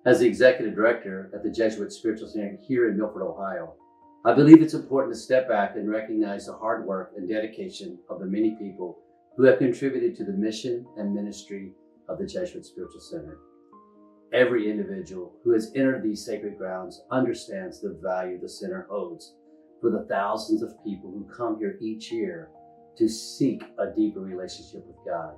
As the executive director at the Jesuit Spiritual Center here in Milford, Ohio, I believe it's important to step back and recognize the hard work and dedication of the many people who have contributed to the mission and ministry of the Jesuit Spiritual Center. Every individual who has entered these sacred grounds understands the value the center holds for the thousands of people who come here each year to seek a deeper relationship with God.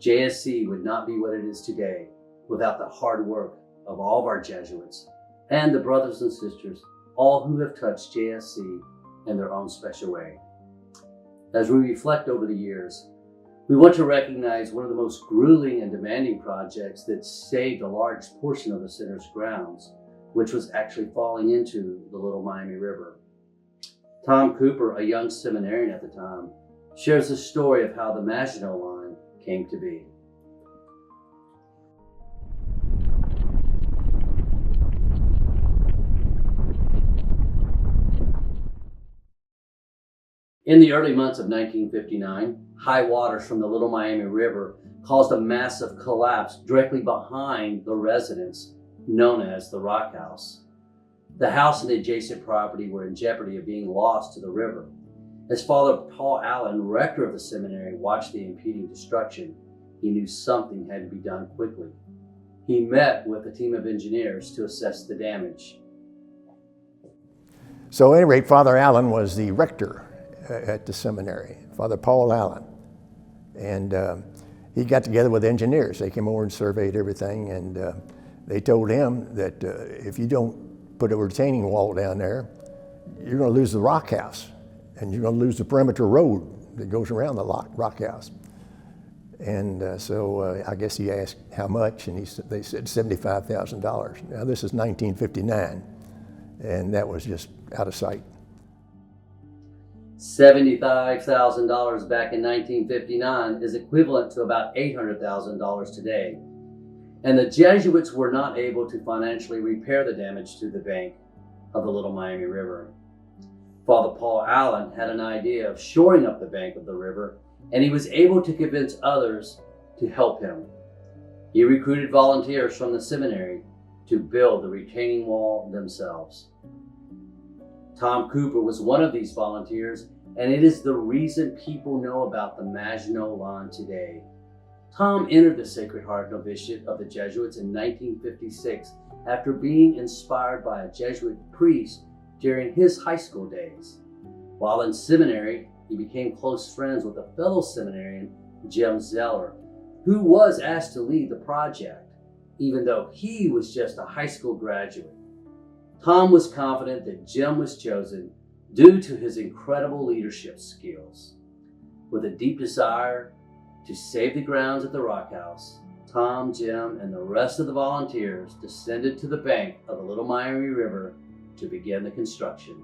JSC would not be what it is today without the hard work of all of our Jesuits and the brothers and sisters, all who have touched JSC in their own special way. As we reflect over the years, we want to recognize one of the most grueling and demanding projects that saved a large portion of the center's grounds, which was actually falling into the Little Miami River. Tom Cooper, a young seminarian at the time, shares the story of how the Maginot Line came to be. In the early months of 1959, high waters from the Little Miami River caused a massive collapse directly behind the residence known as the Rock House. The house and the adjacent property were in jeopardy of being lost to the river. As Father Paul Allen, rector of the seminary, watched the impending destruction, he knew something had to be done quickly. He met with a team of engineers to assess the damage. So at any rate, Father Allen was the rector at the seminary, Father Paul Allen. And he got together with engineers. They came over and surveyed everything, and they told him that if you don't put a retaining wall down there, you're going to lose the Rock House, and you're going to lose the perimeter road that goes around the Rock House. And so I guess he asked how much, and they said $75,000. Now this is 1959, and that was just out of sight. $75,000 back in 1959 is equivalent to about $800,000 today. And the Jesuits were not able to financially repair the damage to the bank of the Little Miami River. Father Paul Allen had an idea of shoring up the bank of the river, and he was able to convince others to help him. He recruited volunteers from the seminary to build the retaining wall themselves. Tom Cooper was one of these volunteers, and it is the reason people know about the Maginot Line today. Tom entered the Sacred Heart Novitiate of the Jesuits in 1956 after being inspired by a Jesuit priest during his high school days. While in seminary, he became close friends with a fellow seminarian, Jim Zeller, who was asked to lead the project, even though he was just a high school graduate. Tom was confident that Jim was chosen due to his incredible leadership skills. With a deep desire to save the grounds at the Rock House, Tom, Jim, and the rest of the volunteers descended to the bank of the Little Miami River to begin the construction.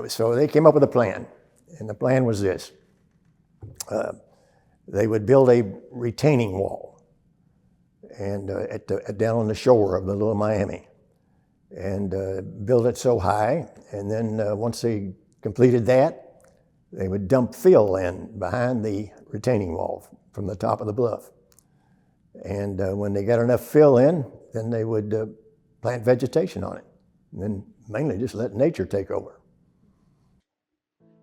So they came up with a plan, and the plan was this. They would build a retaining wall and down on the shore of the Little Miami, and build it so high, and then once they completed that, they would dump fill in behind the retaining wall from the top of the bluff. And when they got enough fill in, then they would plant vegetation on it, and then mainly just let nature take over.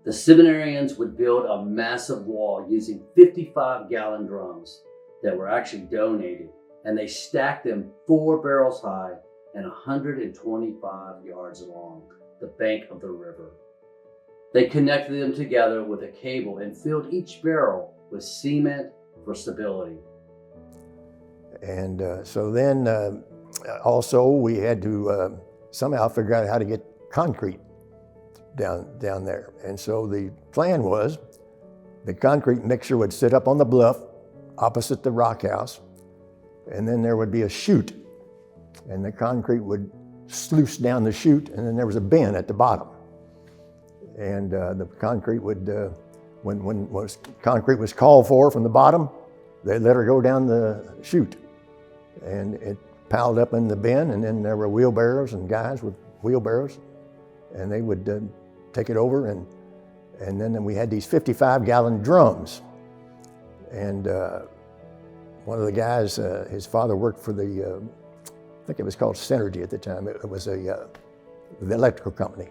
The seminarians would build a massive wall using 55-gallon drums that were actually donated, and they stacked them 4 barrels high and 125 yards along the bank of the river. They connected them together with a cable and filled each barrel with cement for stability. And so then also we had to somehow figure out how to get concrete down there. And so the plan was the concrete mixer would sit up on the bluff opposite the Rock House, and then there would be a chute, and the concrete would sluice down the chute, and then there was a bin at the bottom. And the concrete would, when concrete was called for from the bottom, they'd let her go down the chute. And it piled up in the bin, and then there were wheelbarrows and guys with wheelbarrows, and they would take it over, and then we had these 55-gallon drums. And one of the guys, his father worked for the, I think it was called Synergy at the time. It was the electrical company.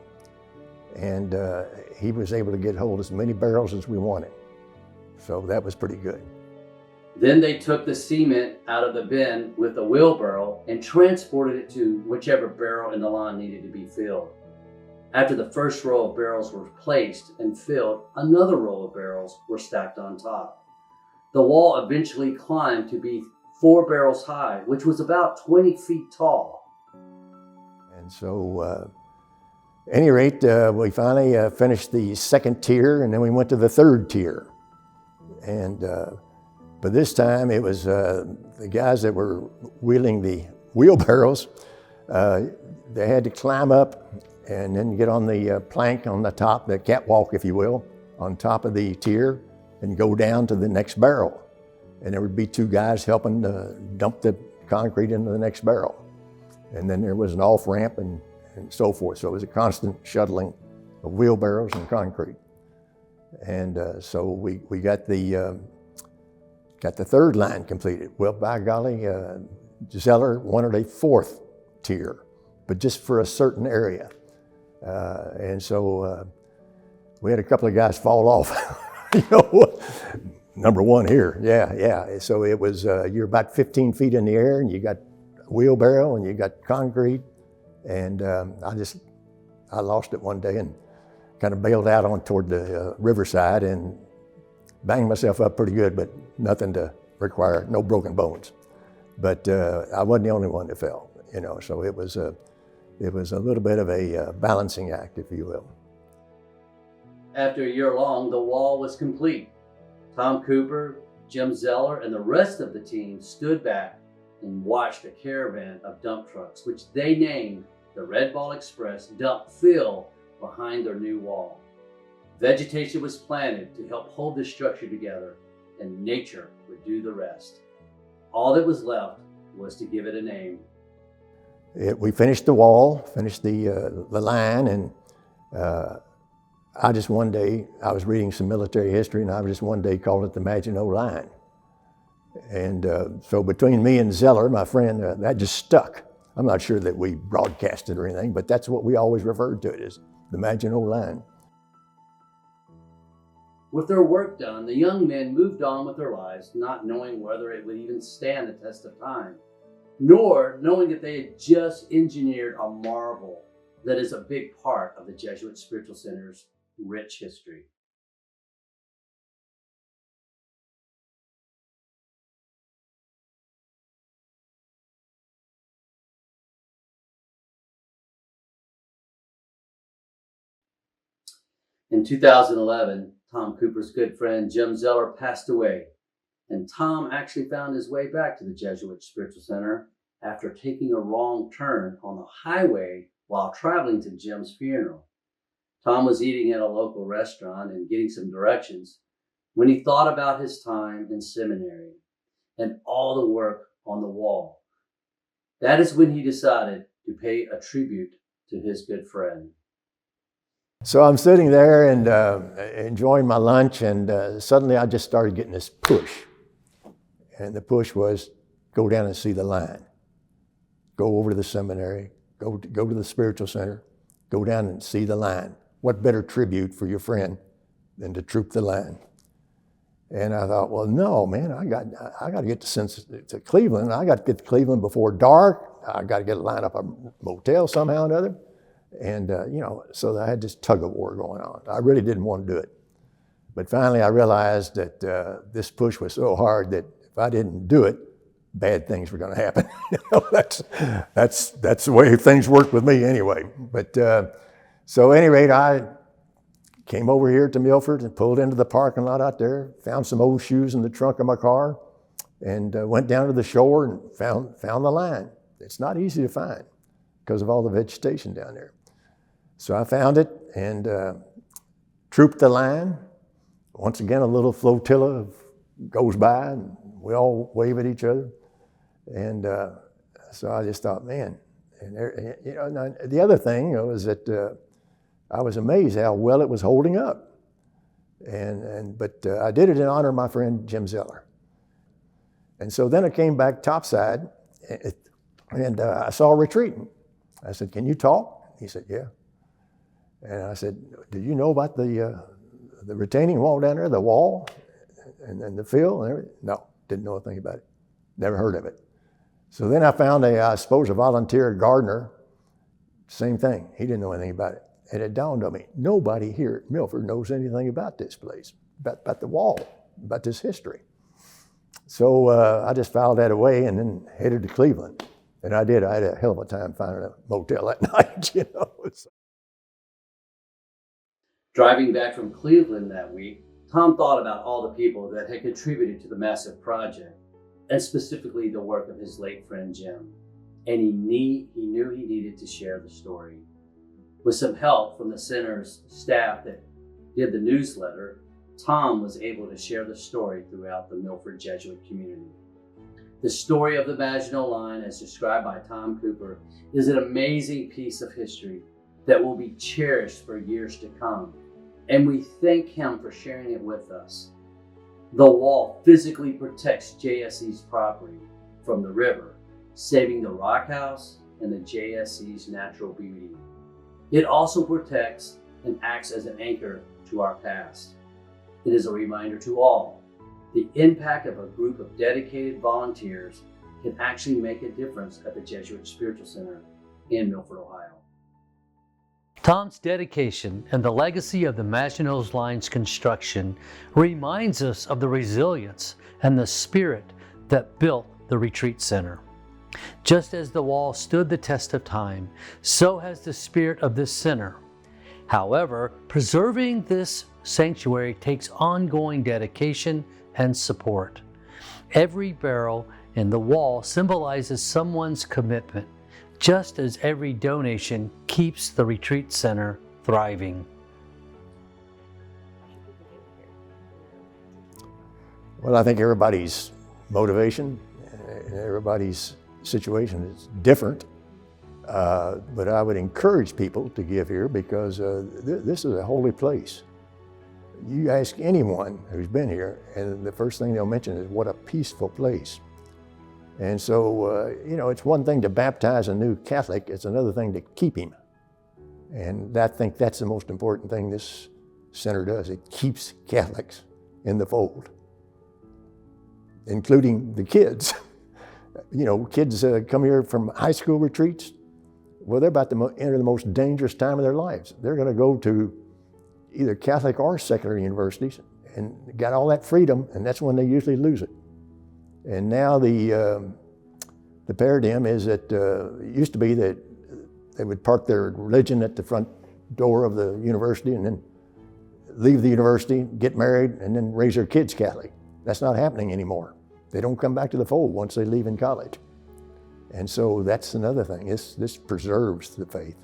And he was able to get hold of as many barrels as we wanted. So that was pretty good. Then they took the cement out of the bin with a wheelbarrow and transported it to whichever barrel in the line needed to be filled. After the first row of barrels were placed and filled, another row of barrels were stacked on top. The wall eventually climbed to be 4 barrels high, which was about 20 feet tall. And so, any rate, we finally finished the second tier, and then we went to the third tier. And but this time it was the guys that were wheeling the wheelbarrows. They had to climb up and then get on the plank on the top, the catwalk, if you will, on top of the tier and go down to the next barrel. And there would be 2 guys helping dump the concrete into the next barrel. And then there was an off ramp and so forth. So it was a constant shuttling of wheelbarrows and concrete. And so we got the third line completed. Well, by golly, Zeller wanted a 4th tier, but just for a certain area. And so we had a couple of guys fall off. You know, number 1 here, yeah. So it was, you're about 15 feet in the air, and you got a wheelbarrow, and you got concrete. And I lost it one day and kind of bailed out on toward the riverside and banged myself up pretty good, but nothing to require, no broken bones. But I wasn't the only one that fell, you know, so it was a little bit of a balancing act, if you will. After a year long, the wall was complete. Tom Cooper, Jim Zeller, and the rest of the team stood back and watched a caravan of dump trucks, which they named the Red Ball Express, dump fill behind their new wall. Vegetation was planted to help hold the structure together, and nature would do the rest. All that was left was to give it a name. We finished the wall, finished the line, and I just one day, I was reading some military history, and I just one day called it the Maginot Line. And so between me and Zeller, my friend, that just stuck. I'm not sure that we broadcast it or anything, but that's what we always referred to it as, the Maginot Line. With their work done, the young men moved on with their lives, not knowing whether it would even stand the test of time, nor knowing that they had just engineered a marvel that is a big part of the Jesuit Spiritual Center's rich history. In 2011, Tom Cooper's good friend Jim Zeller passed away, and Tom actually found his way back to the Jesuit Spiritual Center after taking a wrong turn on the highway while traveling to Jim's funeral. Tom was eating at a local restaurant and getting some directions when he thought about his time in seminary and all the work on the wall. That is when he decided to pay a tribute to his good friend. So I'm sitting there and enjoying my lunch, and suddenly I just started getting this push. And the push was, go down and see the line. Go over to the seminary, go to the spiritual center, go down and see the line. What better tribute for your friend than to troop the line? And I thought, well, no, man, I got to get to Cleveland. I got to get to Cleveland before dark. I got to get a line up a motel somehow or another. And, you know, so I had this tug of war going on. I really didn't want to do it. But finally I realized that this push was so hard that if I didn't do it, bad things were going to happen. You know, that's the way things work with me anyway. But so at any rate, I came over here to Milford and pulled into the parking lot out there, found some old shoes in the trunk of my car, and went down to the shore and found the line. It's not easy to find because of all the vegetation down there. So I found it and trooped the line. Once again, a little flotilla goes by and we all wave at each other. And So I just thought, man, and there, you know, and the other thing was that I was amazed how well it was holding up. But I did it in honor of my friend Jim Zeller. And so then I came back topside, and I saw retreating. I said, "Can you talk?" He said, "Yeah." And I said, "Do you know about the retaining wall down there, the wall, and the fill and everything?" No, didn't know a thing about it. Never heard of it. So then I found I suppose a volunteer gardener, same thing. He didn't know anything about it. And it dawned on me, nobody here at Milford knows anything about this place, about the wall, about this history. So I just filed that away and then headed to Cleveland. And I did. I had a hell of a time finding a motel that night, you know. Driving back from Cleveland that week, Tom thought about all the people that had contributed to the massive project, and specifically the work of his late friend Jim. And he knew he needed to share the story. With some help from the center's staff that did the newsletter, Tom was able to share the story throughout the Milford Jesuit community. The story of the Maginot Line, as described by Tom Cooper, is an amazing piece of history that will be cherished for years to come. And we thank him for sharing it with us. The wall physically protects JSC's property from the river, saving the rock house and the JSC's natural beauty. It also protects and acts as an anchor to our past. It is a reminder to all, the impact of a group of dedicated volunteers can actually make a difference at the Jesuit Spiritual Center in Milford, Ohio. Tom's dedication and the legacy of the Maginot Line's construction reminds us of the resilience and the spirit that built the retreat center. Just as the wall stood the test of time, so has the spirit of this center. However, preserving this sanctuary takes ongoing dedication and support. Every barrel in the wall symbolizes someone's commitment, just as every donation keeps the retreat center thriving. Well, I think everybody's motivation and everybody's situation is different, but I would encourage people to give here because this is a holy place. You ask anyone who's been here, and the first thing they'll mention is what a peaceful place. And so, you know, it's one thing to baptize a new Catholic, it's another thing to keep him. And I think that's the most important thing this center does. It keeps Catholics in the fold, including the kids. You know, kids come here from high school retreats. Well, they're about to enter the most dangerous time of their lives. They're going to go to either Catholic or secular universities and got all that freedom, and that's when they usually lose it. And now the paradigm is that it used to be that they would park their religion at the front door of the university and then leave the university, get married, and then raise their kids Catholic. That's not happening anymore. They don't come back to the fold once they leave in college. And so that's another thing. This preserves the faith.